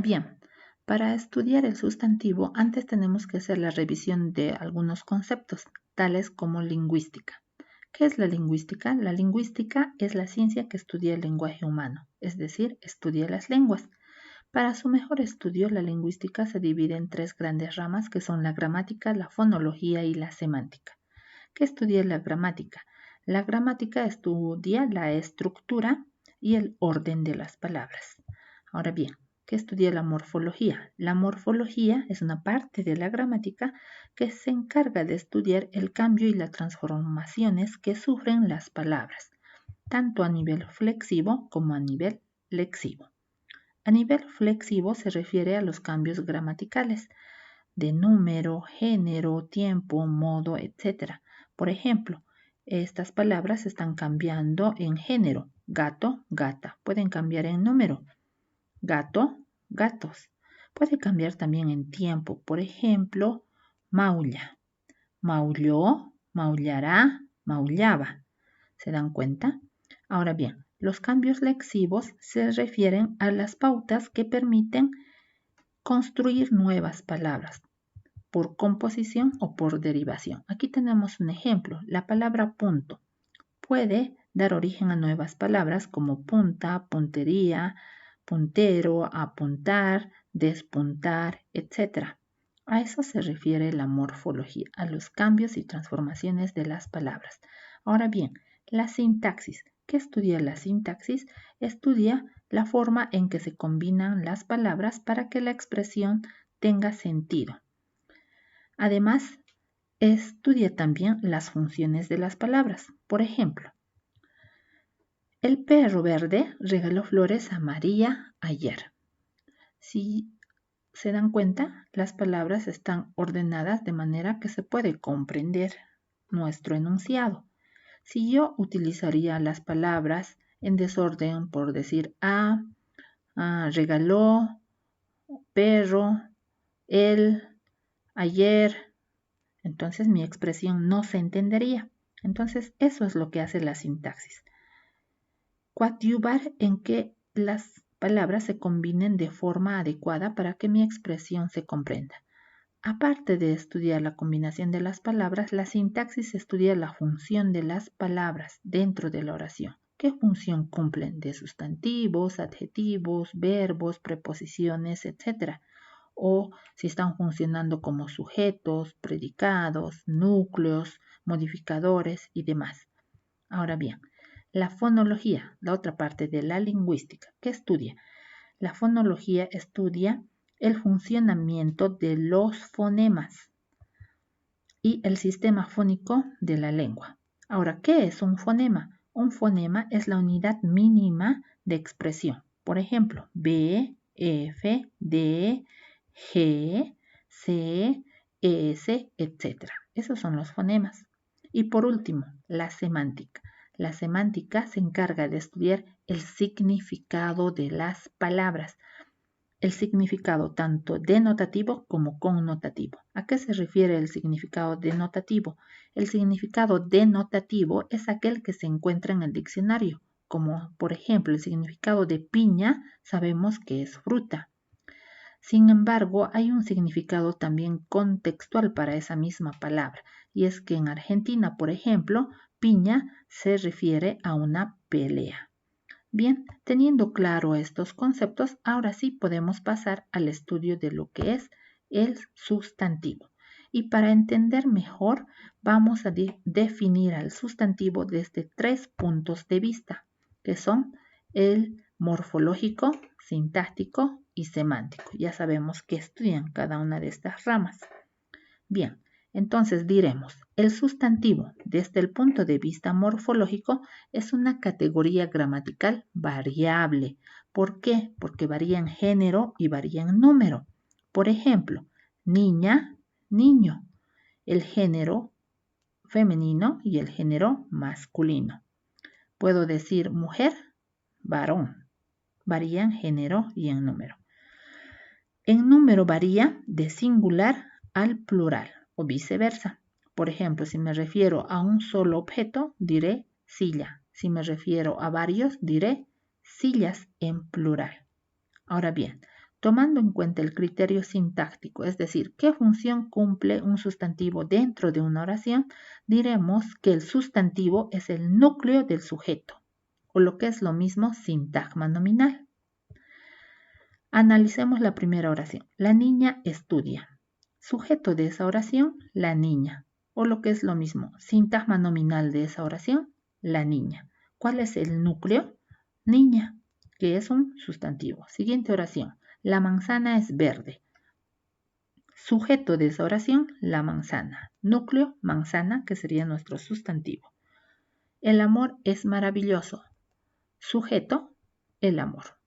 Bien, para estudiar el sustantivo, antes tenemos que hacer la revisión de algunos conceptos, tales como lingüística. ¿Qué es la lingüística? La lingüística es la ciencia que estudia el lenguaje humano, es decir, estudia las lenguas. Para su mejor estudio, la lingüística se divide en tres grandes ramas que son la gramática, la fonología y la semántica. ¿Qué estudia la gramática? La gramática estudia la estructura y el orden de las palabras. Ahora bien, ¿qué estudia la morfología? La morfología es una parte de la gramática que se encarga de estudiar el cambio y las transformaciones que sufren las palabras, tanto a nivel flexivo como a nivel lexivo. A nivel flexivo se refiere a los cambios gramaticales de número, género, tiempo, modo, etc. Por ejemplo, estas palabras están cambiando en género. Gato, gata. Pueden cambiar en número. Gato, gatos. Puede cambiar también en tiempo. Por ejemplo, maulla. Maulló, maullará, maullaba. ¿Se dan cuenta? Ahora bien, los cambios lexivos se refieren a las pautas que permiten construir nuevas palabras por composición o por derivación. Aquí tenemos un ejemplo. La palabra punto puede dar origen a nuevas palabras como punta, puntería, puntero, apuntar, despuntar, etc. A eso se refiere la morfología, a los cambios y transformaciones de las palabras. Ahora bien, la sintaxis. ¿Qué estudia la sintaxis? Estudia la forma en que se combinan las palabras para que la expresión tenga sentido. Además, estudia también las funciones de las palabras. Por ejemplo, el perro verde regaló flores a María ayer. Si se dan cuenta, las palabras están ordenadas de manera que se puede comprender nuestro enunciado. Si yo utilizaría las palabras en desorden, por decir regaló, perro, él, ayer, entonces mi expresión no se entendería. Entonces eso es lo que hace la sintaxis. Coadyuvar en que las palabras se combinen de forma adecuada para que mi expresión se comprenda. Aparte de estudiar la combinación de las palabras, la sintaxis estudia la función de las palabras dentro de la oración. ¿Qué función cumplen? De sustantivos, adjetivos, verbos, preposiciones, etc. O si están funcionando como sujetos, predicados, núcleos, modificadores y demás. Ahora bien, la fonología, la otra parte de la lingüística, ¿qué estudia? La fonología estudia el funcionamiento de los fonemas y el sistema fónico de la lengua. Ahora, ¿qué es un fonema? Un fonema es la unidad mínima de expresión. Por ejemplo, B, F, D, G, C, S, etc. Esos son los fonemas. Y por último, la semántica. La semántica se encarga de estudiar el significado de las palabras. El significado tanto denotativo como connotativo. ¿A qué se refiere el significado denotativo? El significado denotativo es aquel que se encuentra en el diccionario, como por ejemplo el significado de piña sabemos que es fruta. Sin embargo, hay un significado también contextual para esa misma palabra, y es que en Argentina, por ejemplo, piña se refiere a una pelea. Bien, teniendo claro estos conceptos, ahora sí podemos pasar al estudio de lo que es el sustantivo. Y para entender mejor, vamos a definir al sustantivo desde 3 puntos de vista, que son el morfológico, sintáctico y semántico. Ya sabemos que estudian cada una de estas ramas. Bien, entonces diremos, el sustantivo, desde el punto de vista morfológico, es una categoría gramatical variable. ¿Por qué? Porque varía en género y varía en número. Por ejemplo, niña, niño, el género femenino y el género masculino. Puedo decir mujer, varón. Varía en género y en número. En número varía de singular al plural o viceversa. Por ejemplo, si me refiero a un solo objeto, diré silla. Si me refiero a varios, diré sillas en plural. Ahora bien, Tomando en cuenta el criterio sintáctico, es decir, qué función cumple un sustantivo dentro de una oración, diremos que el sustantivo es el núcleo del sujeto, o lo que es lo mismo, sintagma nominal. Analicemos la primera oración. La niña estudia. Sujeto de esa oración, la niña, o lo que es lo mismo, sintagma nominal de esa oración, la niña. ¿Cuál es el núcleo? Niña, que es un sustantivo. Siguiente oración. La manzana es verde. Sujeto de esa oración, la manzana. Núcleo, manzana, que sería nuestro sustantivo. El amor es maravilloso. Sujeto, el amor.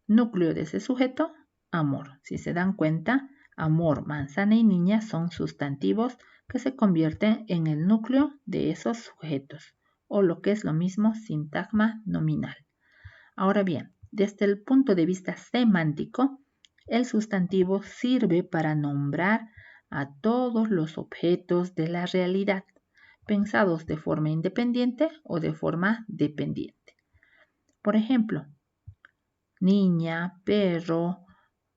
Núcleo de ese sujeto, amor. Si se dan cuenta, amor, manzana y niña son sustantivos que se convierten en el núcleo de esos sujetos, o lo que es lo mismo, sintagma nominal. Ahora bien, desde el punto de vista semántico, el sustantivo sirve para nombrar a todos los objetos de la realidad, pensados de forma independiente o de forma dependiente. Por ejemplo, niña, perro,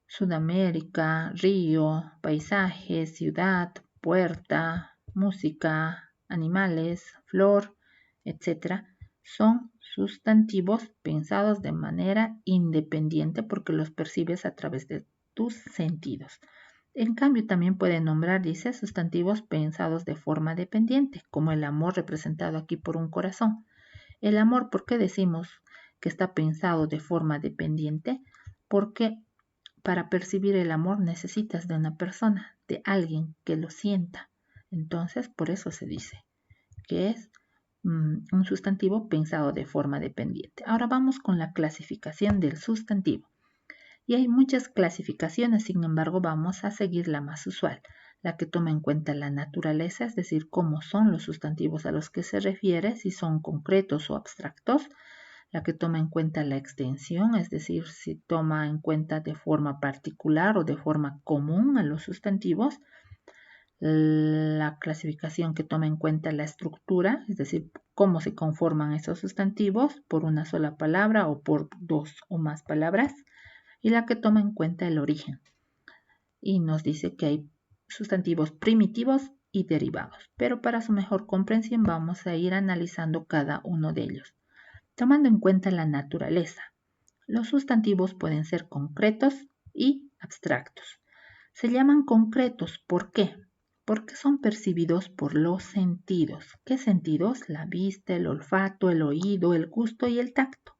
Sudamérica, río, paisaje, ciudad, puerta, música, animales, flor, etc. Son sustantivos pensados de manera independiente porque los percibes a través de tus sentidos. En cambio, también pueden nombrar, dice, sustantivos pensados de forma dependiente, como el amor representado aquí por un corazón. El amor, ¿por qué decimos que está pensado de forma dependiente? Porque para percibir el amor necesitas de una persona, de alguien que lo sienta. Entonces, por eso se dice que es un sustantivo pensado de forma dependiente. Ahora vamos con la clasificación del sustantivo. Y hay muchas clasificaciones, sin embargo, vamos a seguir la más usual, la que toma en cuenta la naturaleza, es decir, cómo son los sustantivos a los que se refiere, si son concretos o abstractos, la que toma en cuenta la extensión, es decir, si toma en cuenta de forma particular o de forma común a los sustantivos, la clasificación que toma en cuenta la estructura, es decir, cómo se conforman esos sustantivos por una sola palabra o por dos o más palabras, y la que toma en cuenta el origen. Y nos dice que hay sustantivos primitivos y derivados, pero para su mejor comprensión vamos a ir analizando cada uno de ellos. Tomando en cuenta la naturaleza, los sustantivos pueden ser concretos y abstractos. Se llaman concretos, ¿por qué? Porque son percibidos por los sentidos. ¿Qué sentidos? La vista, el olfato, el oído, el gusto y el tacto.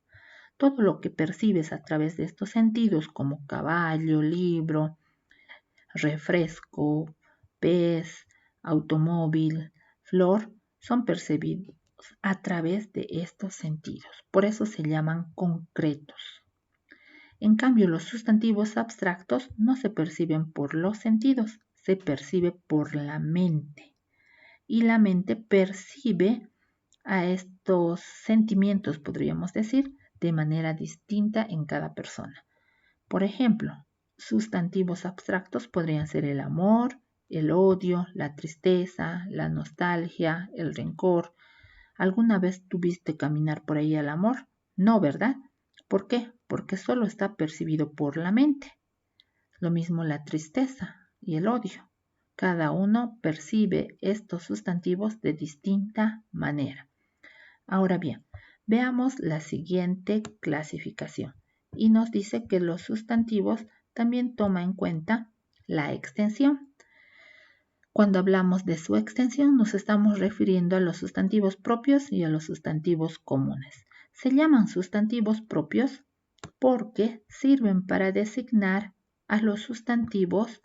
Todo lo que percibes a través de estos sentidos, como caballo, libro, refresco, pez, automóvil, flor, son percibidos a través de estos sentidos. Por eso se llaman concretos. En cambio, los sustantivos abstractos no se perciben por los sentidos, se percibe por la mente. Y la mente percibe a estos sentimientos, podríamos decir, de manera distinta en cada persona. Por ejemplo, sustantivos abstractos podrían ser el amor, el odio, la tristeza, la nostalgia, el rencor. ¿Alguna vez tuviste caminar por ahí al amor? No, ¿verdad? ¿Por qué? Porque solo está percibido por la mente. Lo mismo la tristeza y el odio. Cada uno percibe estos sustantivos de distinta manera. Ahora bien, veamos la siguiente clasificación. Y nos dice que los sustantivos también toman en cuenta la extensión. Cuando hablamos de su extensión nos estamos refiriendo a los sustantivos propios y a los sustantivos comunes. Se llaman sustantivos propios porque sirven para designar a los sustantivos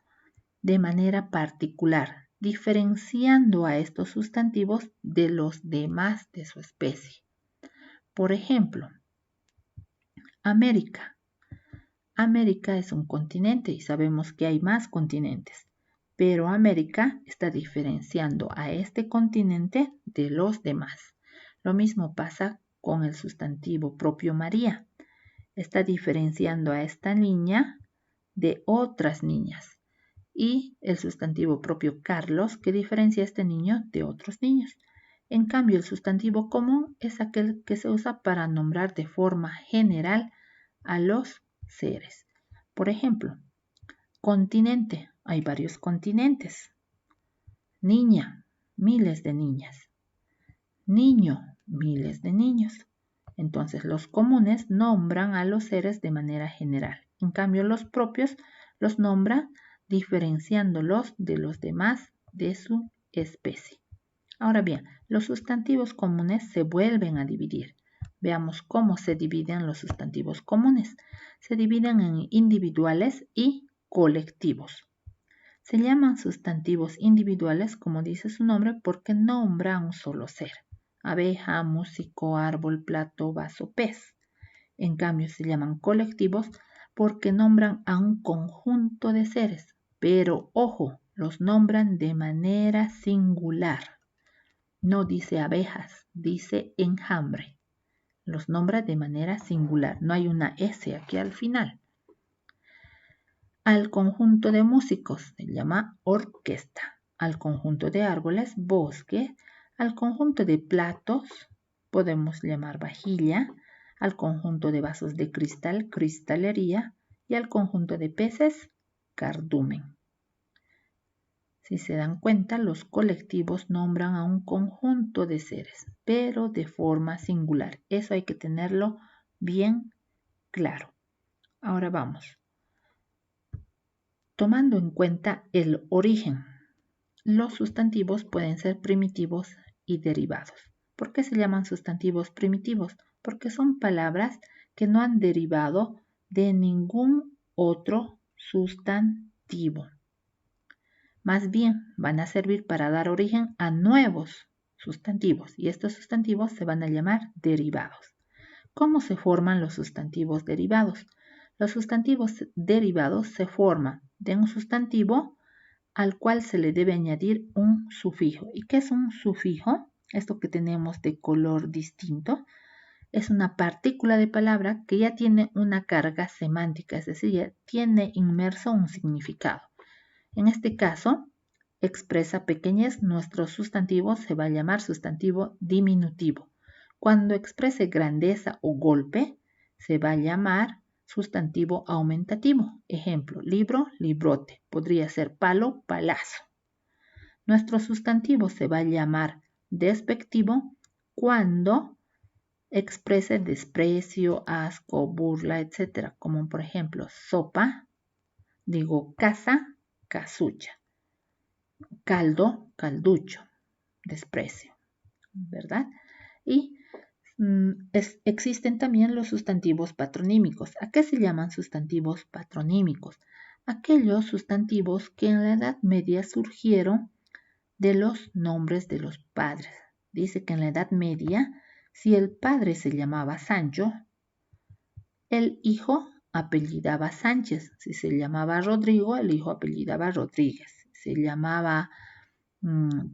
de manera particular, diferenciando a estos sustantivos de los demás de su especie. Por ejemplo, América. América es un continente y sabemos que hay más continentes, pero América está diferenciando a este continente de los demás. Lo mismo pasa con el sustantivo propio María. Está diferenciando a esta niña de otras niñas. Y el sustantivo propio Carlos, que diferencia a este niño de otros niños. En cambio, el sustantivo común es aquel que se usa para nombrar de forma general a los seres. Por ejemplo, continente, hay varios continentes. Niña, miles de niñas. Niño, miles de niños. Entonces, los comunes nombran a los seres de manera general. En cambio, los propios los nombran diferenciándolos de los demás de su especie. Ahora bien, los sustantivos comunes se vuelven a dividir. Veamos cómo se dividen los sustantivos comunes. Se dividen en individuales y colectivos. Se llaman sustantivos individuales, como dice su nombre, porque nombra a un solo ser. Abeja, músico, árbol, plato, vaso, pez. En cambio, se llaman colectivos porque nombran a un conjunto de seres. Pero, ojo, los nombran de manera singular. No dice abejas, dice enjambre. Los nombra de manera singular. No hay una S aquí al final. Al conjunto de músicos se llama orquesta. Al conjunto de árboles, bosque. Al conjunto de platos podemos llamar vajilla. Al conjunto de vasos de cristal, cristalería. Y al conjunto de peces, cardumen. Si se dan cuenta, los colectivos nombran a un conjunto de seres, pero de forma singular. Eso hay que tenerlo bien claro. Ahora vamos. Tomando en cuenta el origen, los sustantivos pueden ser primitivos y derivados. ¿Por qué se llaman sustantivos primitivos? Porque son palabras que no han derivado de ningún otro sustantivo. Más bien van a servir para dar origen a nuevos sustantivos y estos sustantivos se van a llamar derivados. ¿Cómo se forman los sustantivos derivados? Los sustantivos derivados se forman de un sustantivo al cual se le debe añadir un sufijo. ¿Y qué es un sufijo? Esto que tenemos de color distinto es una partícula de palabra que ya tiene una carga semántica, es decir, ya tiene inmerso un significado. En este caso, expresa pequeñez, nuestro sustantivo se va a llamar sustantivo diminutivo. Cuando exprese grandeza o golpe, se va a llamar sustantivo aumentativo. Ejemplo, libro, librote. Podría ser palo, palazo. Nuestro sustantivo se va a llamar despectivo cuando exprese desprecio, asco, burla, etc. Como por ejemplo, sopa, digo casa, casucha. Caldo, calducho, desprecio, ¿verdad? Y existen también los sustantivos patronímicos. ¿A qué se llaman sustantivos patronímicos? Aquellos sustantivos que en la Edad Media surgieron de los nombres de los padres. Dice que en la Edad Media, si el padre se llamaba Sancho, el hijo apellidaba Sánchez. Si se llamaba Rodrigo, el hijo apellidaba Rodríguez. Se llamaba,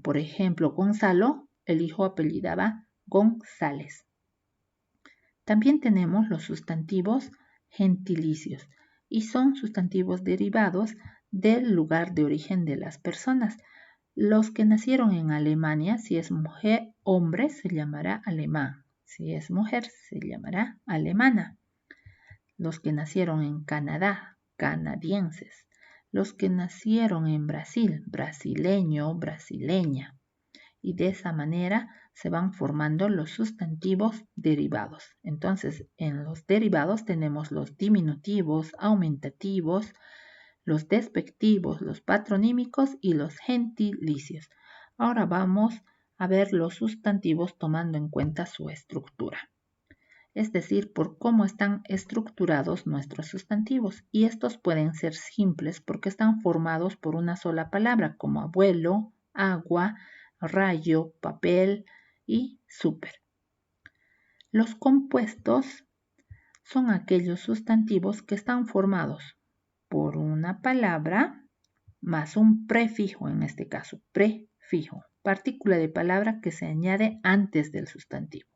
por ejemplo, Gonzalo, el hijo apellidaba González. También tenemos los sustantivos gentilicios y son sustantivos derivados del lugar de origen de las personas. Los que nacieron en Alemania, si es mujer, hombre, se llamará alemán. Si es mujer, se llamará alemana. Los que nacieron en Canadá, canadienses. Los que nacieron en Brasil, brasileño, brasileña. Y de esa manera se van formando los sustantivos derivados. Entonces, en los derivados tenemos los diminutivos, aumentativos, los despectivos, los patronímicos y los gentilicios. Ahora vamos a ver los sustantivos tomando en cuenta su estructura. Es decir, por cómo están estructurados nuestros sustantivos. Y estos pueden ser simples porque están formados por una sola palabra, como abuelo, agua, rayo, papel y súper. Los compuestos son aquellos sustantivos que están formados por una palabra más un prefijo, en este caso, prefijo, partícula de palabra que se añade antes del sustantivo.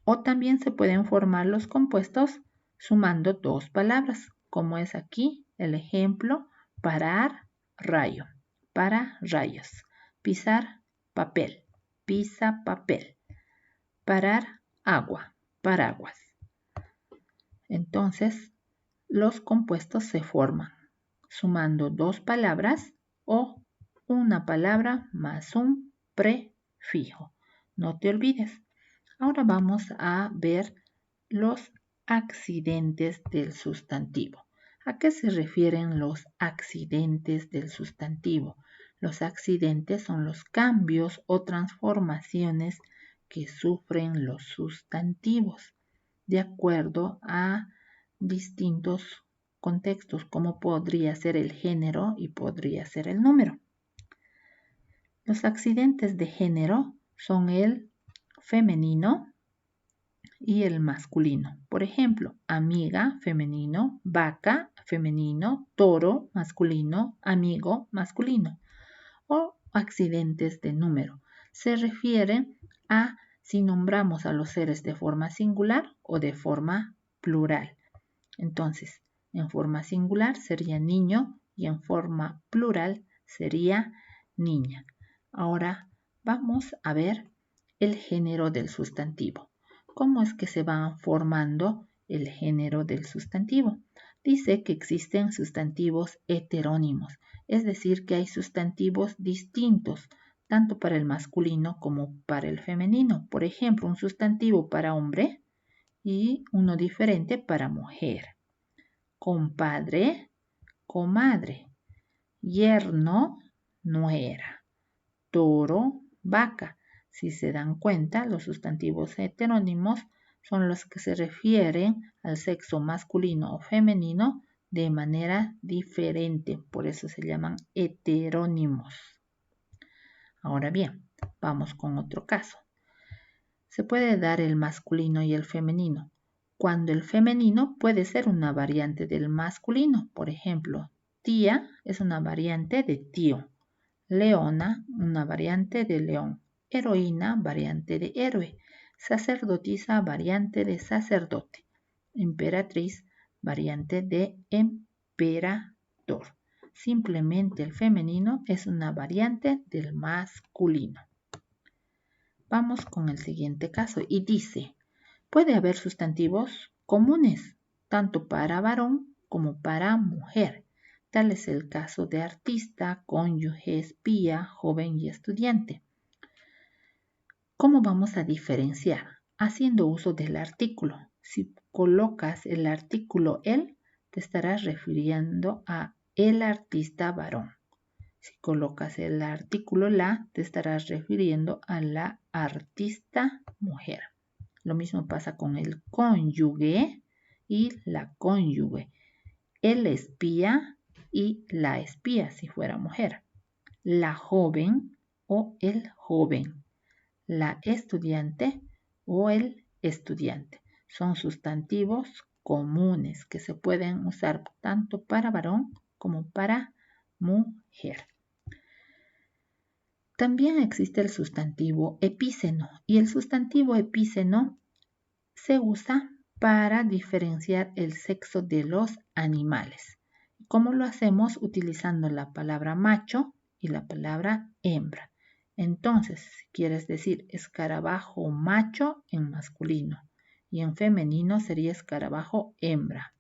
O también se pueden formar los compuestos sumando dos palabras, como es aquí el ejemplo, parar, rayo, para rayos, pisar, papel, pisa, papel, parar, agua, paraguas. Entonces, los compuestos se forman sumando dos palabras o una palabra más un prefijo. No te olvides. Ahora vamos a ver los accidentes del sustantivo. ¿A qué se refieren los accidentes del sustantivo? Los accidentes son los cambios o transformaciones que sufren los sustantivos de acuerdo a distintos contextos, como podría ser el género y podría ser el número. Los accidentes de género son el femenino y el masculino. Por ejemplo, amiga, femenino, vaca, femenino, toro, masculino, amigo, masculino. O accidentes de número. Se refieren a si nombramos a los seres de forma singular o de forma plural. Entonces, en forma singular sería niño y en forma plural sería niña. Ahora vamos a ver el género del sustantivo. ¿Cómo es que se va formando el género del sustantivo? Dice que existen sustantivos heterónimos, es decir, que hay sustantivos distintos, tanto para el masculino como para el femenino. Por ejemplo, un sustantivo para hombre y uno diferente para mujer. Compadre, comadre. Yerno, nuera. Toro, vaca. Si se dan cuenta, los sustantivos heterónimos son los que se refieren al sexo masculino o femenino de manera diferente, por eso se llaman heterónimos. Ahora bien, vamos con otro caso. Se puede dar el masculino y el femenino, cuando el femenino puede ser una variante del masculino. Por ejemplo, tía es una variante de tío, leona, una variante de león, heroína, variante de héroe, sacerdotisa, variante de sacerdote, emperatriz, variante de emperador. Simplemente el femenino es una variante del masculino. Vamos con el siguiente caso y dice, puede haber sustantivos comunes, tanto para varón como para mujer. Tal es el caso de artista, cónyuge, espía, joven y estudiante. ¿Cómo vamos a diferenciar? Haciendo uso del artículo. Si colocas el artículo el, te estarás refiriendo a el artista varón. Si colocas el artículo la, te estarás refiriendo a la artista mujer. Lo mismo pasa con el cónyuge y la cónyuge. El espía y la espía, si fuera mujer. La joven o el joven. La estudiante o el estudiante. Son sustantivos comunes que se pueden usar tanto para varón como para mujer. También existe el sustantivo epíceno y el sustantivo epíceno se usa para diferenciar el sexo de los animales. ¿Cómo lo hacemos? Utilizando la palabra macho y la palabra hembra. Entonces, si quieres decir escarabajo macho en masculino y en femenino sería escarabajo hembra.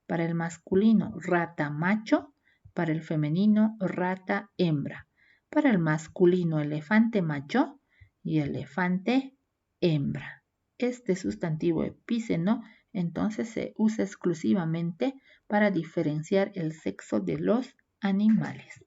Para el masculino, rata macho, para el femenino, rata hembra. Para el masculino, elefante macho y elefante hembra. Este sustantivo epíceno entonces se usa exclusivamente para diferenciar el sexo de los animales.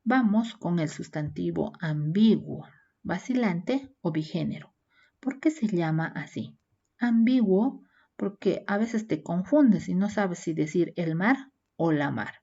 Vamos con el sustantivo ambiguo, vacilante o bigénero. ¿Por qué se llama así? Ambiguo porque a veces te confundes y no sabes si decir el mar o la mar.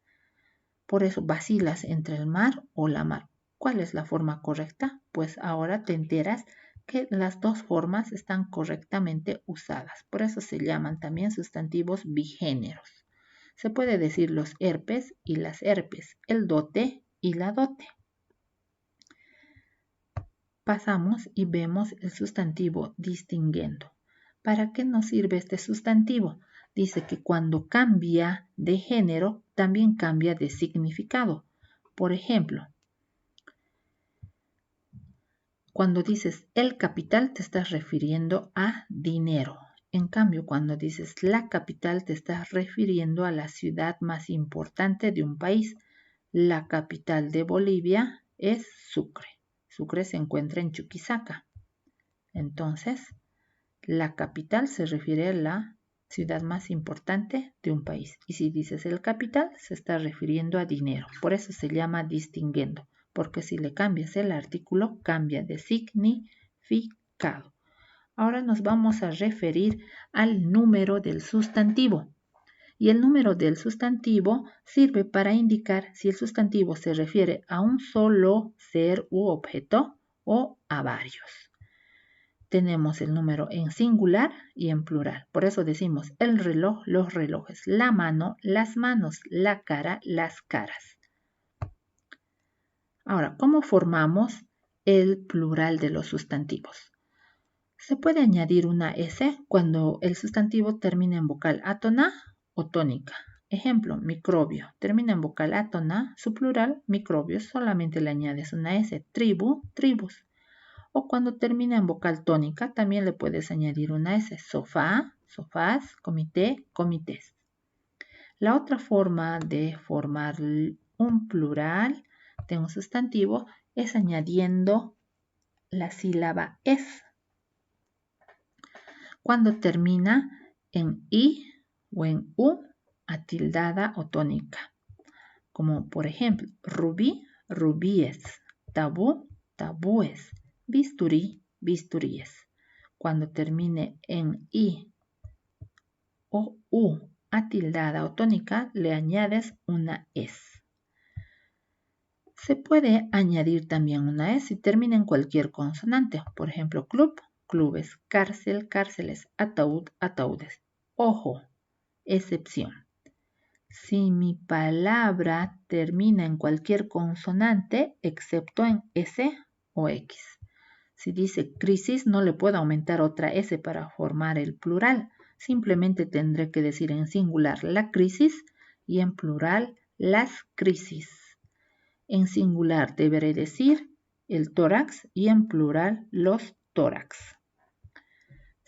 Por eso vacilas entre el mar o la mar. ¿Cuál es la forma correcta? Pues ahora te enteras que las dos formas están correctamente usadas. Por eso se llaman también sustantivos bigéneros. Se puede decir los herpes y las herpes, el dote y la dote. Pasamos y vemos el sustantivo distinguiendo. ¿Para qué nos sirve este sustantivo? Dice que cuando cambia de género, también cambia de significado. Por ejemplo, cuando dices el capital, te estás refiriendo a dinero. En cambio, cuando dices la capital, te estás refiriendo a la ciudad más importante de un país. La capital de Bolivia es Sucre. Sucre se encuentra en Chuquisaca. Entonces, la capital se refiere a la ciudad más importante de un país. Y si dices el capital, se está refiriendo a dinero. Por eso se llama distinguiendo, porque si le cambias el artículo, cambia de significado. Ahora nos vamos a referir al número del sustantivo. Y el número del sustantivo sirve para indicar si el sustantivo se refiere a un solo ser u objeto o a varios. Tenemos el número en singular y en plural. Por eso decimos el reloj, los relojes, la mano, las manos, la cara, las caras. Ahora, ¿cómo formamos el plural de los sustantivos? Se puede añadir una S cuando el sustantivo termina en vocal átona o tónica. Ejemplo, microbio. Termina en vocal átona, su plural, microbios, solamente le añades una S. Tribu, tribus. O cuando termina en vocal tónica, también le puedes añadir una S. Sofá, sofás, comité, comités. La otra forma de formar un plural de un sustantivo es añadiendo la sílaba es cuando termina en i o en u atildada o tónica. Como por ejemplo, rubí, rubíes, tabú, tabúes, bisturí, bisturíes. Cuando termine en i o u atildada o tónica, le añades una es. Se puede añadir también una S si termina en cualquier consonante. Por ejemplo, club, clubes, cárcel, cárceles, ataúd, ataúdes. Ojo, excepción. Si mi palabra termina en cualquier consonante, excepto en S o X. Si dice crisis, no le puedo aumentar otra S para formar el plural. Simplemente tendré que decir en singular la crisis y en plural las crisis. En singular deberé decir el tórax y en plural los tórax.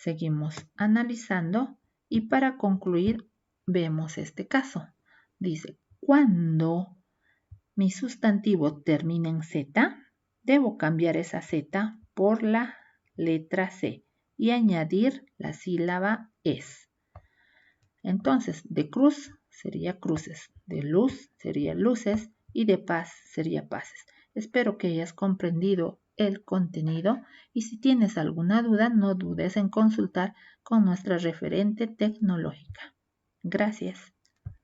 Seguimos analizando y para concluir vemos este caso. Dice, cuando mi sustantivo termina en Z, debo cambiar esa Z por la letra C y añadir la sílaba es. Entonces, de cruz sería cruces, de luz sería luces y de paz sería paces. Espero que hayas comprendido el contenido y si tienes alguna duda, no dudes en consultar con nuestra referente tecnológica. Gracias.